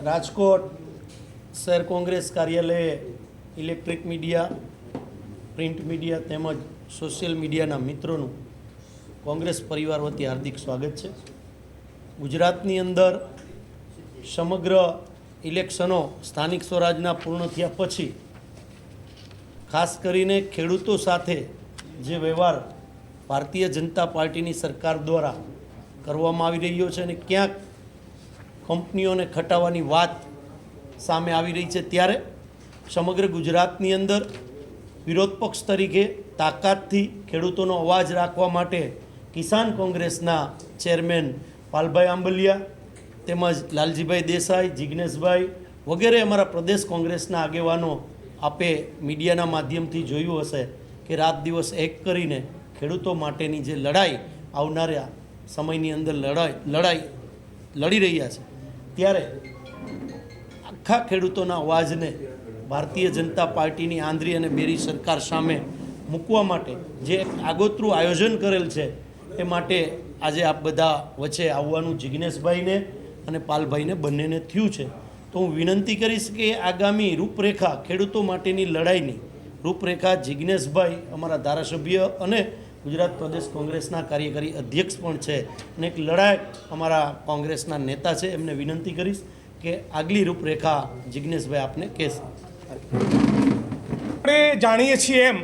રાજકોટ શહેર કોંગ્રેસ કાર્યાલયે electric media, print media તેમજ સોશિયલ મીડિયાના મિત્રોનું કોંગ્રેસ પરિવાર વતી હાર્દિક સ્વાગત છે। ગુજરાતની અંદર સમગ્ર ઇલેક્શનો સ્થાનિક સ્વરાજના પૂર્ણ થયા પછી ખાસ કરીને ખેડૂતો સાથે જે વ્યવહાર ભારતીય જનતા પાર્ટીની સરકાર દ્વારા કરવામાં આવી રહ્યો છે અને ક્યાંક કંપનીઓને ખટાવવાની વાત સામે આવી રહી છે, ત્યારે સમગ્ર ગુજરાતની અંદર વિરોધ પક્ષ તરીકે તાકાતથી ખેડૂતોનો અવાજ રાખવા માટે કિસાન કોંગ્રેસના ચેરમેન પાલભાઈ આંબલિયા તેમજ લાલજીભાઈ દેસાઈ, જિગ્નેશભાઈ વગેરે અમારા પ્રદેશ કોંગ્રેસના આગેવાનો આપે મીડિયાના માધ્યમથી જોયું હશે કે રાત દિવસ એક કરીને ખેડૂતો માટેની જે લડાઈ આવનારા સમયની અંદર લડી રહ્યા છે, ત્યારે આખા ખેડૂતોના અવાજને ભારતીય જનતા પાર્ટીની આંધળી અને બેરી સરકાર સામે મૂકવા માટે જે એક આગોતરું આયોજન કરેલ છે, એ માટે આજે આપ બધા વચ્ચે આવવાનું જિગ્નેશભાઈને અને પાલભાઈને બંનેને થયું છે। તો હું વિનંતી કરીશ કે આગામી રૂપરેખા ખેડૂતો માટેની લડાઈની રૂપરેખા જિગ્નેશભાઈ અમારા ધારાસભ્ય અને ગુજરાત પ્રદેશ કોંગ્રેસના કાર્યકારી અધ્યક્ષ પણ છે અને એક લડાઈ અમારા કોંગ્રેસના નેતા છે, એમને વિનંતી કરીશ કે આગલી રૂપરેખા જિગ્નેશભાઈ આપને કહેશે। આપણે જાણીએ છીએ એમ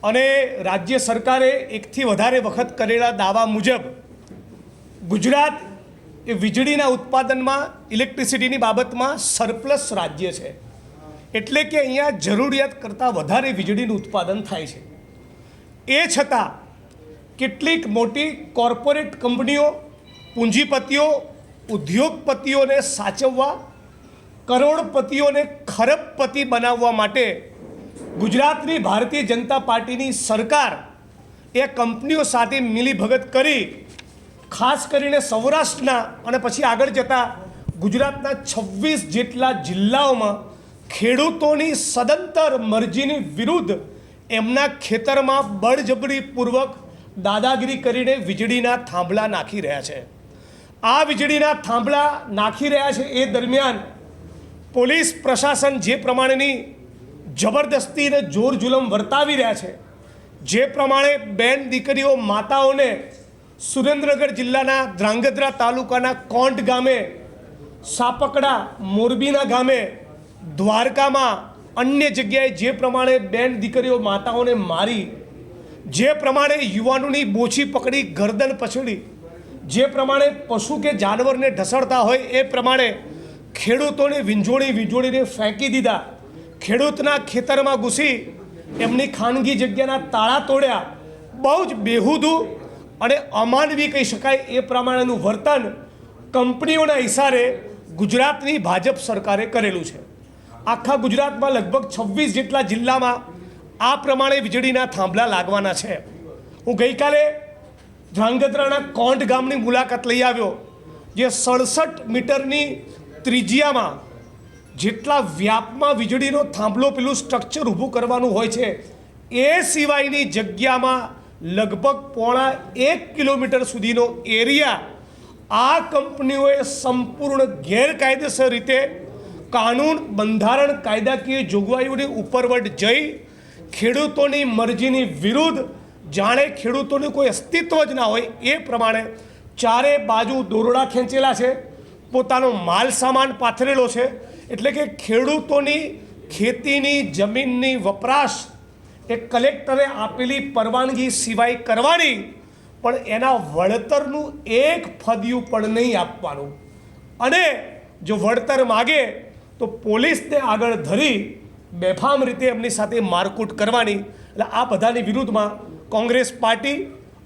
અને રાજ્ય સરકારે એકથી વધારે વખત કરેલા દાવા મુજબ ગુજરાત એ વીજળીના ઉત્પાદનમાં ઇલેક્ટ્રિસિટીની બાબતમાં સરપ્લસ રાજ્ય છે, એટલે કે અહીંયા જરૂરિયાત કરતાં વધારે વીજળીનું ઉત્પાદન થાય છે। એ છતાં કેટલીક મોટી કોર્પોરેટ કંપનીઓ, પૂંજીપતિઓ, ઉદ્યોગપતિઓને સાચવવા, કરોડપતિઓને ખરબપતિ બનાવવા માટે ગુજરાતની ભારતીય જનતા પાર્ટીની સરકાર એ કંપનીઓ સાથે મિલીભગત કરી ખાસ કરીને સૌરાષ્ટ્રના અને પછી આગળ જતાં ગુજરાતના 26 જેટલા જિલ્લાઓમાં ખેડૂતોની સદંતર મરજીની વિરુદ્ધ એમના ખેતરમાં બળજબરીપૂર્વક દાદાગીરી કરીને વીજળીના થાંભલા નાખી રહ્યા છે। આ વીજળીના થાંભલા નાખી રહ્યા છે એ દરમિયાન પોલીસ પ્રશાસન જે પ્રમાણેની જબરદસ્તી અને જોર જુલમ વર્તાવી રહ્યા છે, જે પ્રમાણે બેન દીકરીઓ માતાઓને સુરેન્દ્રનગર જિલ્લાના ધ્રાંગધ્રા તાલુકાના કોંટ ગામે, સાપકડા મોરબીના ગામે, દ્વારકામાં અન્ય જગ્યાએ જે પ્રમાણે બેન દીકરીઓ માતાઓને મારી, જે પ્રમાણે યુવાનોની બોછી પકડી ગરદન પછડી, જે પ્રમાણે પશુ કે જાનવરને ઢસડતા હોય એ પ્રમાણે ખેડૂતોને વીંઝોળીને ફેંકી દીધા, ખેડૂતના ખેતરમાં ઘૂસી એમની ખાનગી જગ્યાના તાળા તોડ્યા, બહુ જ બેહુદું અને અમાનવી કહી શકાય એ પ્રમાણેનું વર્તન કંપનીઓના ઇશારે ગુજરાતની ભાજપ સરકારે કરેલું છે। આખા ગુજરાતમાં લગભગ 26 જેટલા જિલ્લામાં આ પ્રમાણે વીજળીના થાંભલા લાગવાના છે। હું ગઈકાલે ધ્રાંગધ્રાના કોંટ ગામની મુલાકાત લઈ આવ્યો, જે 67 મીટરની ત્રિજ્યામાં જેટલા વ્યાપમાં વીજળીનો થાંભલો પેલું સ્ટ્રક્ચર ઊભું કરવાનું હોય છે, એ સિવાયની જગ્યામાં લગભગ 1.5 કિલોમીટર સુધીનો એરિયા આ કંપનીઓએ સંપૂર્ણ ગેરકાયદેસર રીતે કાનૂન, બંધારણ, કાયદાકીય જોગવાઈઓની ઉપરવટ જઈ ખેડૂતોની મરજીની વિરુદ્ધ, જાણે ખેડૂતોનું કોઈ અસ્તિત્વ જ ના હોય એ પ્રમાણે ચારે બાજુ દોરડા ખેંચેલા છે, પોતાનો માલ સામાન પાથરેલો છે, એટલે કે ખેડૂતોની ખેતીની જમીનની વપરાશ એ કલેક્ટરે આપેલી પરવાનગી સિવાય કરવાની, પણ એના વળતરનું એક ફદિયું પણ નહીં આપવાનું, અને જો વળતર માગે તો પોલીસને આગળ ધરી બેફામ રીતે એમની સાથે મારકૂટ કરવાની। એટલે આ બધાની વિરુદ્ધમાં કોંગ્રેસ પાર્ટી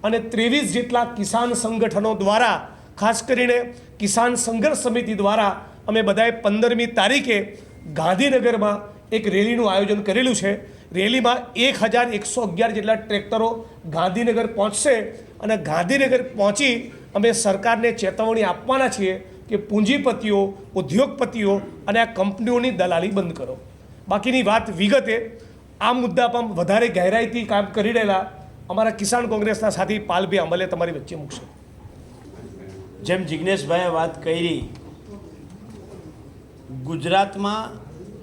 અને 23 જેટલા કિસાન સંગઠનો દ્વારા, ખાસ કરીને કિસાન સંઘર્ષ સમિતિ દ્વારા અમે બધાએ 15મી તારીખે ગાંધીનગરમાં એક રેલીનું આયોજન કરેલું છે। રેલીમાં 1111 જેટલા ટ્રેક્ટરો ગાંધીનગર પહોંચશે અને ગાંધીનગર પહોંચી અમે સરકારને ચેતવણી આપવાના છીએ કે પૂંજીપતિઓ, ઉદ્યોગપતિઓ અને આ કંપનીઓની દલાલી બંધ કરો। બાકીની વાત વિગતે આ મુદ્દા પર વધારે ગહેરાઈથી કામ કરી રહેલા અમારા કિસાન કોંગ્રેસના સાથી પાલભાઈ આંબલિયા તમારી વચ્ચે મૂકશે। જેમ જિગ્નેશભાઈએ વાત કરી ગુજરાતમાં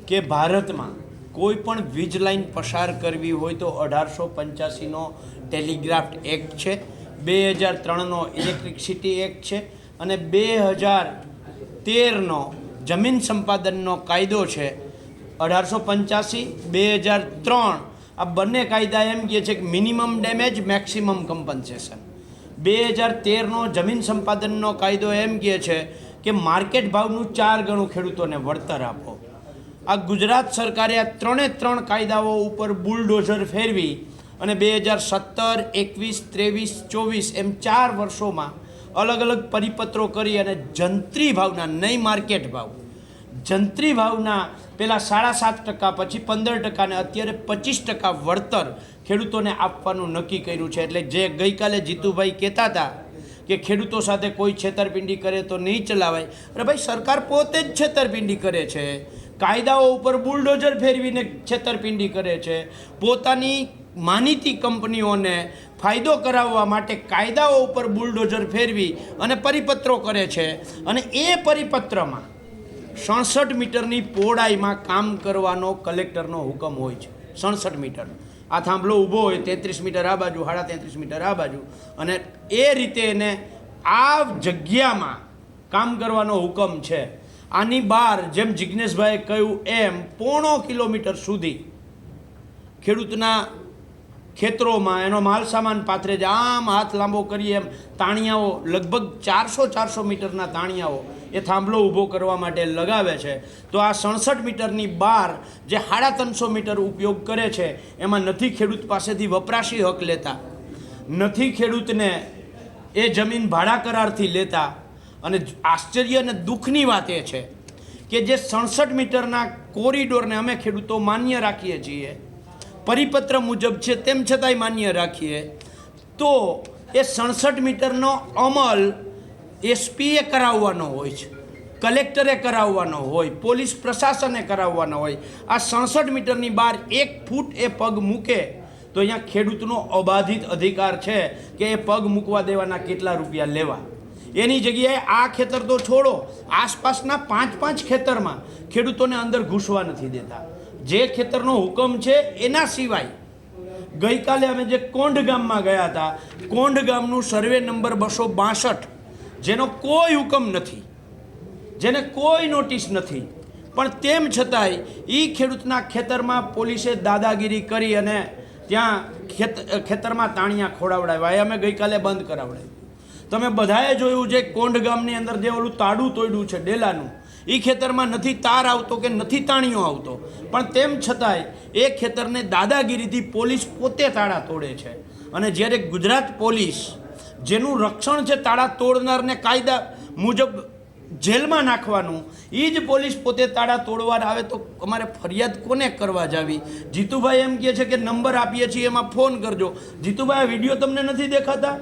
કે ભારતમાં કોઈ પણ વીજ લાઇન પસાર કરવી હોય તો 1885નો ટેલિગ્રાફ એક્ટ છે, 2003નો ઇલેક્ટ્રિસિટી એક્ટ છે અને 2013નો જમીન સંપાદનનો કાયદો છે. 1885 2003 આ બંને કાયદા એમ કહે છે કે મિનિમમ ડેમેજ મેક્સિમમ કમ્પન્સેશન. 2013નો જમીન સંપાદનનો કાયદો એમ કહે છે કે માર્કેટ ભાવનું 4 ગણું ખેડૂતોને વળતર આપો. આ ગુજરાત સરકારે આ ત્રણ કાયદાઓ ઉપર બુલડોઝર ફેરવી અને 2017, 21, 23, 24 એમ 4 વર્ષોમાં અલગ અલગ પરિપત્રો કરી અને જંત્રી ભાવના, નહીં માર્કેટ ભાવ, જંત્રી ભાવના પહેલાં 7.5%, પછી 15% અને અત્યારે 25% વળતર ખેડૂતોને આપવાનું નક્કી કર્યું છે. એટલે જે ગઈકાલે જીતુભાઈ કહેતા હતા કે ખેડૂતો સાથે કોઈ છેતરપિંડી કરે તો નહીં ચલાવાય, અરે ભાઈ સરકાર પોતે જ છેતરપિંડી કરે છે, કાયદાઓ ઉપર બુલડોઝર ફેરવીને છેતરપિંડી કરે છે, પોતાની માનીતી કંપનીઓને ફાયદો કરાવવા માટે કાયદાઓ ઉપર બુલડોઝર ફેરવી અને પરિપત્રો કરે છે. અને એ પરિપત્રમાં 67 મીટરની પહોળાઈમાં કામ કરવાનો કલેક્ટરનો હુકમ હોય છે. 67 મીટર આ થાંભલો ઊભો હોય 33 મીટર આ બાજુ, 33.5 મીટર આ બાજુ, અને એ રીતે એને આ જગ્યામાં કામ કરવાનો હુકમ છે. આની બહાર જેમ જિજ્ઞેશભાઈએ કહ્યું એમ 0.5 કિલોમીટર સુધી ખેડૂતના ખેતરોમાં એનો માલ સામાન પાથરે છે. આમ હાથ લાંબો કરીએ એમ તાણિયાઓ, લગભગ 400 મીટરના તાણિયાઓ એ થાંભલો ઊભો કરવા માટે લગાવે છે. તો આ 67 મીટરની બહાર જે 350 મીટર ઉપયોગ કરે છે એમાં નથી ખેડૂત પાસેથી વપરાશી હક લેતા, નથી ખેડૂતને એ જમીન ભાડા કરારથી લેતા. અને આશ્ચર્ય અને દુઃખની વાત એ છે કે જે 67 મીટરના કોરિડોરને અમે ખેડૂતો માન્ય રાખીએ છીએ, પરિપત્ર મુજબ છે તેમ છતાંય માન્ય રાખીએ, તો એ 67 મીટરનો અમલ એસપીએ કરાવવાનો હોય છે, કલેક્ટરે કરાવવાનો હોય, પોલીસ પ્રશાસને કરાવવાનો હોય. આ 67 મીટરની બહાર 1 ફૂટ એ પગ મૂકે તો અહીંયા ખેડૂતનો અબાધિત અધિકાર છે કે એ પગ મૂકવા દેવાના કેટલા રૂપિયા લેવા. એની જગ્યાએ આ ખેતર તો છોડો, આસપાસના 5 ખેતરમાં ખેડૂતોને અંદર ઘૂસવા નથી દેતા. જે ખેતરનો હુકમ છે એના સિવાય ગઈકાલે અમે જે કોંઢ ગામમાં ગયા હતા, કોંઢ ગામનું સર્વે નંબર 262, જેનો કોઈ હુકમ નથી, જેને કોઈ નોટિસ નથી, પણ તેમ છતાંય એ ખેડૂતના ખેતરમાં પોલીસે દાદાગીરી કરી અને ત્યાં ખેતરમાં તાણિયા ખોડાવડાવ્યા. એ અમે ગઈકાલે બંધ કરાવડાવ્યું. તમે બધાએ જોયું છે કોંઢ ગામની અંદર જે ઓલું તાડું તોડ્યું છે ડેલાનું, એ ખેતરમાં નથી તાર આવતો કે નથી તાણિયો આવતો, પણ તેમ છતાંય એ ખેતરને દાદાગીરીથી પોલીસ પોતે તાળા તોડે છે. અને જ્યારે ગુજરાત પોલીસ, જેનું રક્ષણ છે તાળા તોડનારને કાયદા મુજબ જેલમાં નાખવાનું, એ જ પોલીસ પોતે તાળા તોડવા આવે તો અમારે ફરિયાદ કોને કરવા જાવી? જીતુભાઈ એમ કહે છે કે નંબર આપીએ છીએ એમાં ફોન કરજો. જીતુભાઈ આ વિડીયો તમને નથી દેખાતા?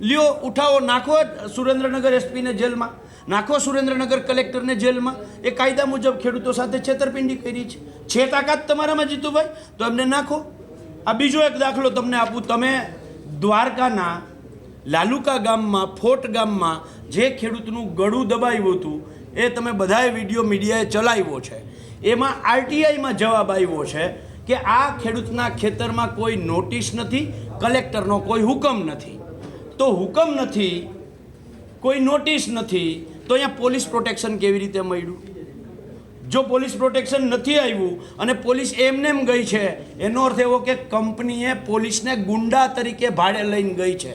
લ્યો ઉઠાવો, નાખો સુરેન્દ્રનગર એસપીને જેલમાં, નાખો સુરેન્દ્રનગર કલેક્ટરને જેલમાં. એ કાયદા મુજબ ખેડૂતો સાથે છેતરપિંડી કરી છે તાકાત તમારામાં જીતુભાઈ, તો એમને નાખો. આ બીજો એક દાખલો તમને આપું. તમે દ્વારકાના લાલુકા ગામમાં, ફોર્ટ ગામમાં જે ખેડૂતનું ગળું દબાવ્યું હતું એ તમે બધાએ વિડીયો મીડિયાએ ચલાવ્યો છે. એમાં આરટીઆઈમાં જવાબ આવ્યો છે કે આ ખેડૂતના ખેતરમાં કોઈ નોટિસ નથી, કલેક્ટરનો કોઈ હુકમ નથી. તો હુકમ નથી, કોઈ નોટિસ નથી, તો અહીંયા પોલીસ પ્રોટેક્શન કેવી રીતે મળ્યું? જો પોલીસ પ્રોટેક્શન નથી આવ્યું અને પોલીસ એમને ગઈ છે, એનો અર્થ એવો કે કંપનીએ પોલીસને ગુંડા તરીકે ભાડે લઈને ગઈ છે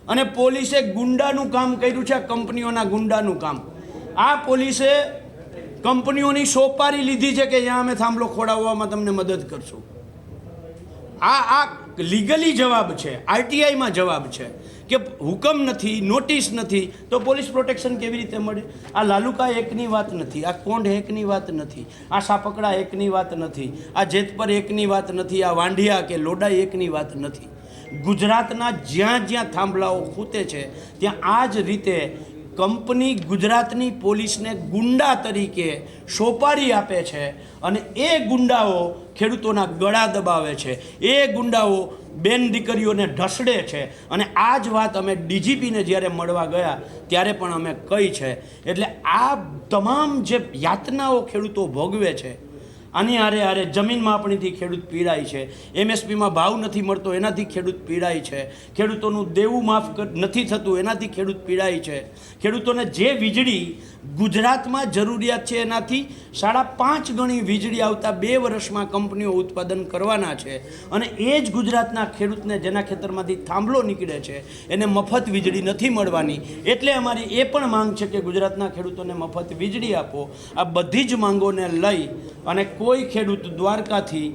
અને પોલીસે ગુંડાનું કામ કર્યું છે, કંપનીઓના ગુંડાનું કામ. આ પોલીસે કંપનીઓની સોપારી લીધી છે કે અહીંયા અમે થાંભલો ખોડાવવામાં તમને મદદ કરશું. આ લીગલી જવાબ છે, આરટીઆઈમાં જવાબ છે કે હુકમ નથી, નોટિસ નથી, તો પોલીસ પ્રોટેક્શન કેવી રીતે મળે? આ લાલુકા એકની વાત નથી, આ કોંઢ એકની વાત નથી, આ સાપકડા એકની વાત નથી, આ જેતપર એકની વાત નથી, આ વાંઢિયા કે લોડાઈ એકની વાત નથી. ગુજરાતના જ્યાં જ્યાં થાંભલાઓ ખૂતે છે ત્યાં આ જ રીતે કંપની ગુજરાતની પોલીસને ગુંડા તરીકે સોપારી આપે છે અને એ ગુંડાઓ ખેડૂતોના ગળા દબાવે છે, એ ગુંડાઓ બેન દીકરીઓને ઢસડે છે. અને આ જ વાત અમે ડીજીપીને જ્યારે મળવા ગયા ત્યારે પણ અમે કહી છે. એટલે આ તમામ જે યાતનાઓ ખેડૂતો ભોગવે છે, આની હારે જમીન માપણીથી ખેડૂત પીડાય છે, એમએસપીમાં ભાવ નથી મળતો એનાથી ખેડૂત પીડાય છે, ખેડૂતોનું દેવું માફ નથી થતું એનાથી ખેડૂત પીડાય છે. ખેડૂતોને જે વીજળી ગુજરાતમાં જરૂરિયાત છે એનાથી 5.5 ગણી વીજળી આવતા 2 વર્ષમાં કંપનીઓ ઉત્પાદન કરવાના છે. અને એ જ ગુજરાતના ખેડૂતને જેના ખેતરમાંથી થાંભલો નીકળે છે એને મફત વીજળી નથી મળવાની. એટલે અમારી એ પણ માંગ છે કે ગુજરાતના ખેડૂતોને મફત વીજળી આપો. આ બધી જ માંગોને લઈ અને કોઈ ખેડૂત દ્વારકાથી,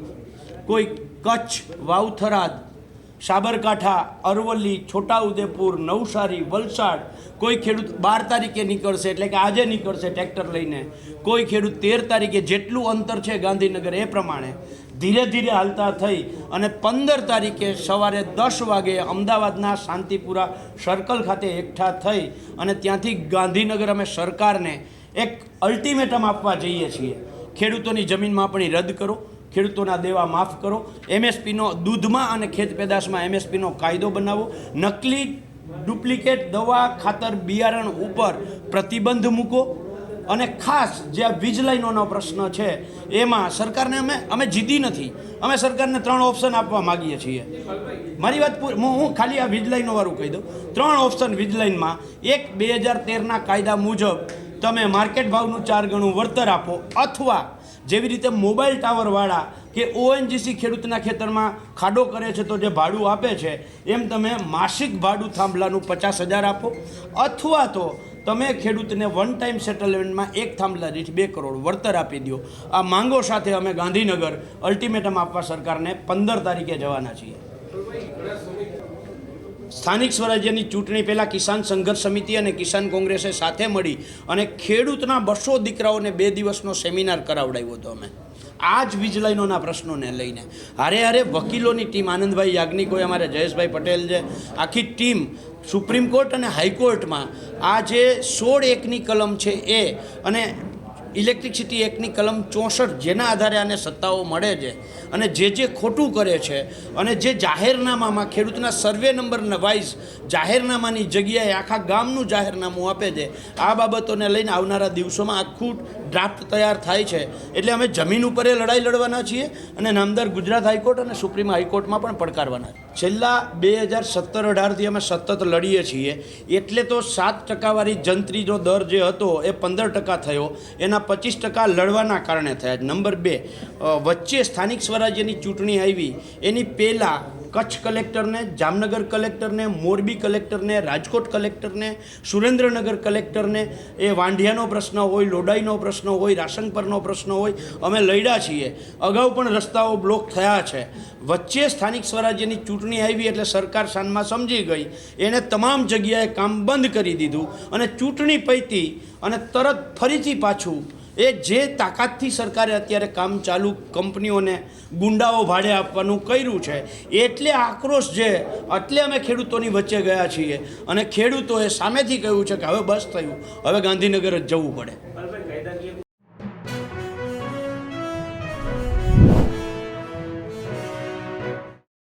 કોઈ કચ્છ, વાવથરાદ, સાબરકાંઠા, અરવલ્લી, છોટાઉદેપુર, નવસારી, વલસાડ, કોઈ ખેડૂત 12 તારીખે નીકળશે એટલે કે આજે નીકળશે ટ્રેક્ટર લઈને, કોઈ ખેડૂત 13 તારીખે, જેટલું અંતર છે ગાંધીનગર એ પ્રમાણે ધીરે ધીરે હાલતા થઈ અને 15 તારીખે સવારે 10 વાગે અમદાવાદના શાંતિપુરા સર્કલ ખાતે એકઠા થઈ અને ત્યાંથી ગાંધીનગર અમે સરકારને એક અલ્ટિમેટમ આપવા જઈએ છીએ. ખેડૂતોની જમીન માપણી રદ કરો, ખેડૂતોના દેવા માફ કરો, એમએસપીનો દૂધમાં અને ખેત પેદાશમાં એમએસપીનો કાયદો બનાવો, નકલી ડુપ્લિકેટ દવા, ખાતર, બિયારણ ઉપર પ્રતિબંધ મૂકો. અને ખાસ જે આ વીજ લાઈનોનો પ્રશ્ન છે એમાં સરકારને અમે જીદી નથી, અમે સરકારને 3 ઓપ્શન આપવા માગીએ છીએ. મારી વાત હું ખાલી આ વીજ લાઈનોવાળું કહી દઉં. 3 ઓપ્શન વીજ લાઈનમાં: એક, 2013ના કાયદા મુજબ તમે માર્કેટ ભાવનું 4 ગણું વળતર આપો, અથવા જેવી રીતે મોબાઈલ ટાવરવાળા કે ઓએનજીસી ખેડૂતના ખેતરમાં ખાડો કરે છે તો જે ભાડું આપે છે એમ તમે માસિક ભાડું થાંભલાનું 50,000 આપો, અથવા તો તમે ખેડૂતને વન ટાઈમ સેટલમેન્ટમાં એક થાંભલા દીઠ 2 કરોડ વળતર આપી દો. આ માંગો સાથે અમે ગાંધીનગર અલ્ટિમેટમ આપવા સરકારને 15 તારીખે જવાના છીએ. સ્થાનિક સ્વરાજ્યની ચૂંટણી પહેલાં કિસાન સંઘર્ષ સમિતિ અને કિસાન કોંગ્રેસે સાથે મળી અને ખેડૂતના 200 દીકરાઓને 2 દિવસનો સેમિનાર કરાવડાવ્યો હતો. અમે આ જ વીજ લાઈનોના પ્રશ્નોને લઈને હારે વકીલોની ટીમ, આનંદભાઈ યાજ્ઞિક હોય, અમારે જયેશભાઈ પટેલ છે, આખી ટીમ સુપ્રીમ કોર્ટ અને હાઈકોર્ટમાં આ જે 16(1)ની કલમ છે એ અને ઇલેક્ટ્રિસિટી એક્ટની કલમ 64 જેના આધારે આને સત્તાઓ મળે છે અને જે ખોટું કરે છે અને જે જાહેરનામામાં ખેડૂતના સર્વે નંબર વાઇઝ જાહેરનામાની જગ્યાએ આખા ગામનું જાહેરનામું આપે છે, આ બાબતોને લઈને આવનારા દિવસોમાં આખું ડ્રાફ્ટ તૈયાર થાય છે. એટલે અમે જમીન ઉપર લડાઈ લડવાના છીએ અને નામદાર ગુજરાત હાઈકોર્ટ અને સુપ્રીમ હાઈકોર્ટમાં પણ પડકારવાના છે. છેલ્લા 2017-18થી અમે સતત લડીએ છીએ. એટલે તો 7% વાળી જંત્રીનો દર જે હતો એ 15% થયો, એના 25% લડવાના કારણે થયા. નંબર 2, વચ્ચે સ્થાનિક સ્વરાજ્યની ચૂંટણી આવી એની પહેલાં કચ્છ કલેક્ટરને, જામનગર કલેક્ટરને, મોરબી કલેક્ટરને, રાજકોટ કલેક્ટરને, સુરેન્દ્રનગર કલેક્ટરને એ વાંઢિયાનો પ્રશ્ન હોય, લોડાઈનો પ્રશ્ન હોય, રાશનપરનો પ્રશ્ન હોય, અમે લડ્યા છીએ. અગાઉ પણ રસ્તાઓ બ્લોક થયા છે. વચ્ચે સ્થાનિક સ્વરાજ્યની ચૂંટણી આવી એટલે સરકાર શાનમાં સમજી ગઈ, એણે તમામ જગ્યાએ કામ બંધ કરી દીધું અને ચૂંટણી પૈતી અને તરત ફરીથી પાછું એ જે તાકાતથી સરકારે અત્યારે કામ ચાલુ કંપનીઓને ગુંડાઓ ભાડે આપવાનું કર્યું છે, એટલે આક્રોશ છે. એટલે અમે ખેડૂતોની વચ્ચે ગયા છીએ અને ખેડૂતોએ સામેથી કહ્યું છે કે હવે બસ થયું, હવે ગાંધીનગર જ જવું પડે.